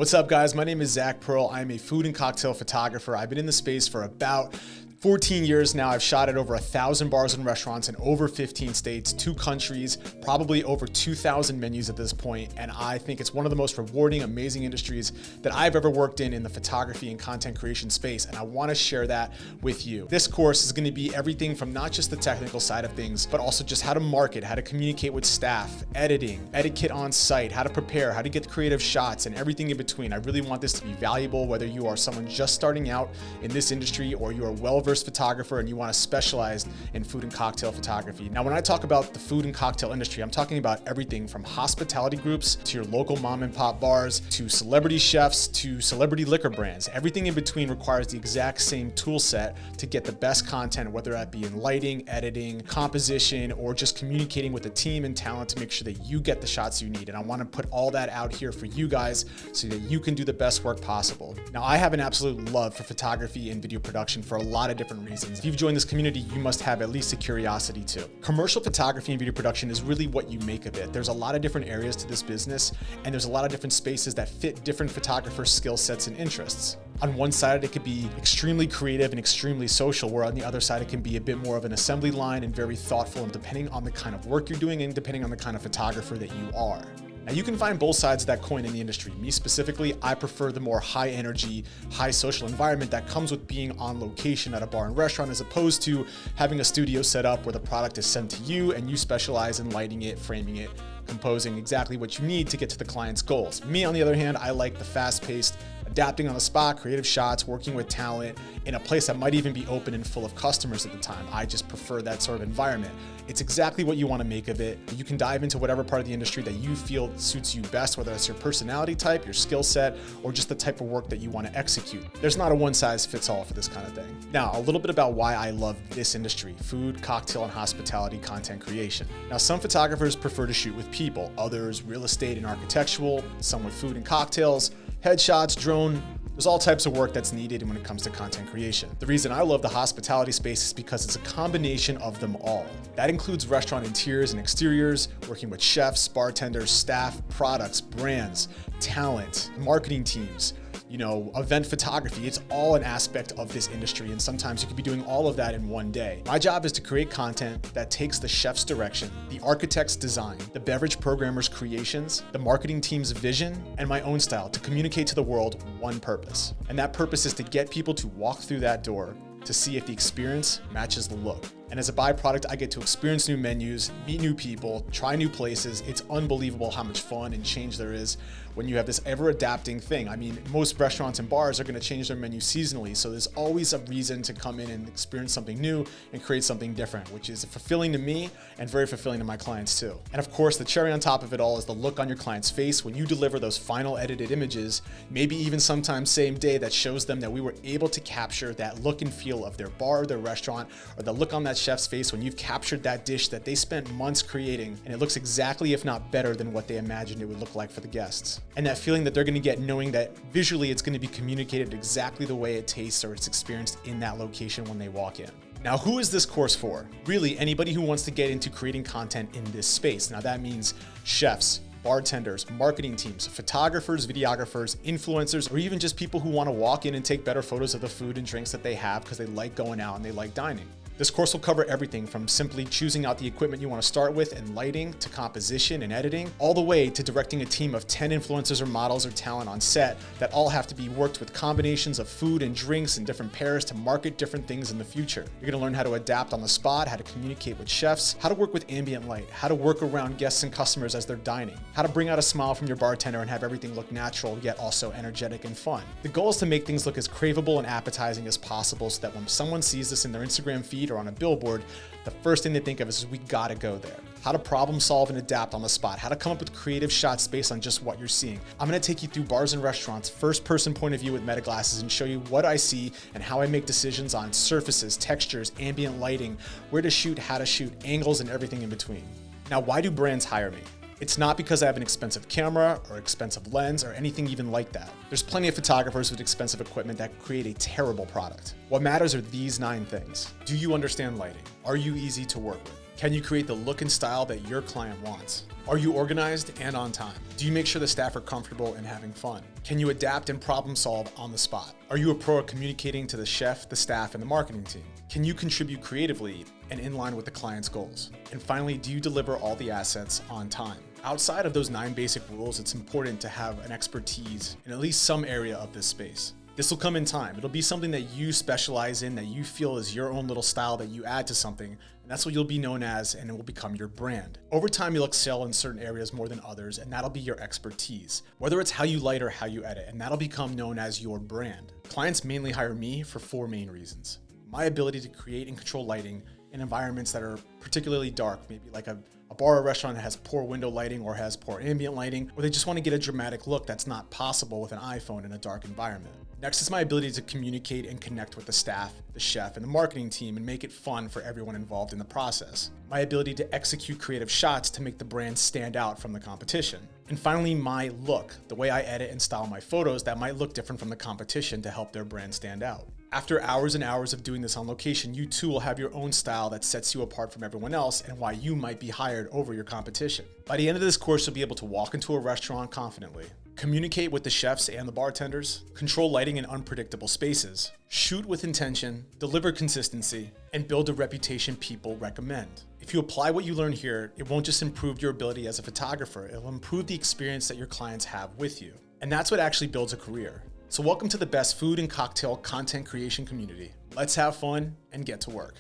What's up, guys? My name is Zach Pearl. I'm a food and cocktail photographer. I've been in the space for about 14 years now. I've shot at over 1,000 bars and restaurants in over 15 states, 2 countries, probably over 2,000 menus at this point. And I think it's one of the most rewarding, amazing industries that I've ever worked in the photography and content creation space. And I want to share that with you. This course is going to be everything from not just the technical side of things, but also just how to market, how to communicate with staff, editing, etiquette on site, how to prepare, how to get creative shots, and everything in between. I really want this to be valuable, whether you are someone just starting out in this industry or you are well-versed photographer and you want to specialize in food and cocktail photography. Now, when I talk about the food and cocktail industry, I'm talking about everything from hospitality groups to your local mom and pop bars to celebrity chefs to celebrity liquor brands. Everything in between requires the exact same tool set to get the best content, whether that be in lighting, editing, composition, or just communicating with the team and talent to make sure that you get the shots you need. And I want to put all that out here for you guys so that you can do the best work possible. Now, I have an absolute love for photography and video production for a lot of different reasons. If you've joined this community, you must have at least a curiosity too. Commercial photography and video production is really what you make of it. There's a lot of different areas to this business, and there's a lot of different spaces that fit different photographers' skill sets and interests. On one side, it could be extremely creative and extremely social, where on the other side, it can be a bit more of an assembly line and very thoughtful, and depending on the kind of work you're doing and depending on the kind of photographer that you are. Now, you can find both sides of that coin in the industry. Me specifically, I prefer the more high energy, high social environment that comes with being on location at a bar and restaurant, as opposed to having a studio set up where the product is sent to you and you specialize in lighting it, framing it, composing exactly what you need to get to the client's goals. Me, on the other hand, I like the fast-paced, adapting on the spot, creative shots, working with talent in a place that might even be open and full of customers at the time. I just prefer that sort of environment. It's exactly what you want to make of it. You can dive into whatever part of the industry that you feel suits you best, whether that's your personality type, your skill set, or just the type of work that you want to execute. There's not a one-size-fits-all for this kind of thing. Now, a little bit about why I love this industry: food, cocktail, and hospitality content creation. Now, some photographers prefer to shoot with people, others real estate and architectural, some with food and cocktails, headshots, drone. There's all types of work that's needed when it comes to content creation. The reason I love the hospitality space is because it's a combination of them all. That includes restaurant interiors and exteriors, working with chefs, bartenders, staff, products, brands, talent, marketing teams, event photography. It's all an aspect of this industry, and sometimes you could be doing all of that in one day. My job is to create content that takes the chef's direction, the architect's design, the beverage programmer's creations, the marketing team's vision, and my own style to communicate to the world one purpose. And that purpose is to get people to walk through that door to see if the experience matches the look. And as a byproduct, I get to experience new menus, meet new people, try new places. It's unbelievable how much fun and change there is when you have this ever-adapting thing. I mean, most restaurants and bars are going to change their menu seasonally, so there's always a reason to come in and experience something new and create something different, which is fulfilling to me and very fulfilling to my clients too. And of course, the cherry on top of it all is the look on your client's face when you deliver those final edited images, maybe even sometimes same day, that shows them that we were able to capture that look and feel of their bar, their restaurant, or the look on that chef's face when you've captured that dish that they spent months creating, and it looks exactly, if not better, than what they imagined it would look like for the guests. And that feeling that they're going to get knowing that visually it's going to be communicated exactly the way it tastes or it's experienced in that location when they walk in. Now, who is this course for? Really, anybody who wants to get into creating content in this space. Now, that means chefs, bartenders, marketing teams, photographers, videographers, influencers, or even just people who want to walk in and take better photos of the food and drinks that they have because they like going out and they like dining. This course will cover everything from simply choosing out the equipment you want to start with and lighting, to composition and editing, all the way to directing a team of 10 influencers or models or talent on set that all have to be worked with combinations of food and drinks and different pairs to market different things in the future. You're going to learn how to adapt on the spot, how to communicate with chefs, how to work with ambient light, how to work around guests and customers as they're dining, how to bring out a smile from your bartender and have everything look natural yet also energetic and fun. The goal is to make things look as craveable and appetizing as possible so that when someone sees this in their Instagram feed or on a billboard, the first thing they think of is we gotta go there. How to problem solve and adapt on the spot, how to come up with creative shots based on just what you're seeing. I'm gonna take you through bars and restaurants, first person point of view with meta glasses, and show you what I see and how I make decisions on surfaces, textures, ambient lighting, where to shoot, how to shoot, angles, and everything in between. Now, why do brands hire me? It's not because I have an expensive camera or expensive lens or anything even like that. There's plenty of photographers with expensive equipment that create a terrible product. What matters are these 9 things. Do you understand lighting? Are you easy to work with? Can you create the look and style that your client wants? Are you organized and on time? Do you make sure the staff are comfortable and having fun? Can you adapt and problem solve on the spot? Are you a pro at communicating to the chef, the staff, and the marketing team? Can you contribute creatively and in line with the client's goals? And finally, do you deliver all the assets on time? Outside of those 9 basic rules, it's important to have an expertise in at least some area of this space. This will come in time. It'll be something that you specialize in, that you feel is your own little style that you add to something, and that's what you'll be known as, and it will become your brand. Over time, you'll excel in certain areas more than others, and that'll be your expertise. Whether it's how you light or how you edit, and that'll become known as your brand. Clients mainly hire me for 4 main reasons. My ability to create and control lighting in environments that are particularly dark, maybe like a bar or restaurant that has poor window lighting or has poor ambient lighting, or they just want to get a dramatic look that's not possible with an iPhone in a dark environment. Next is my ability to communicate and connect with the staff, the chef, and the marketing team and make it fun for everyone involved in the process. My ability to execute creative shots to make the brand stand out from the competition. And finally, my look, the way I edit and style my photos that might look different from the competition to help their brand stand out. After hours and hours of doing this on location, you too will have your own style that sets you apart from everyone else and why you might be hired over your competition. By the end of this course, you'll be able to walk into a restaurant confidently, communicate with the chefs and the bartenders, control lighting in unpredictable spaces, shoot with intention, deliver consistency, and build a reputation people recommend. If you apply what you learn here, it won't just improve your ability as a photographer, it'll improve the experience that your clients have with you. And that's what actually builds a career. So welcome to the best food and cocktail content creation community. Let's have fun and get to work.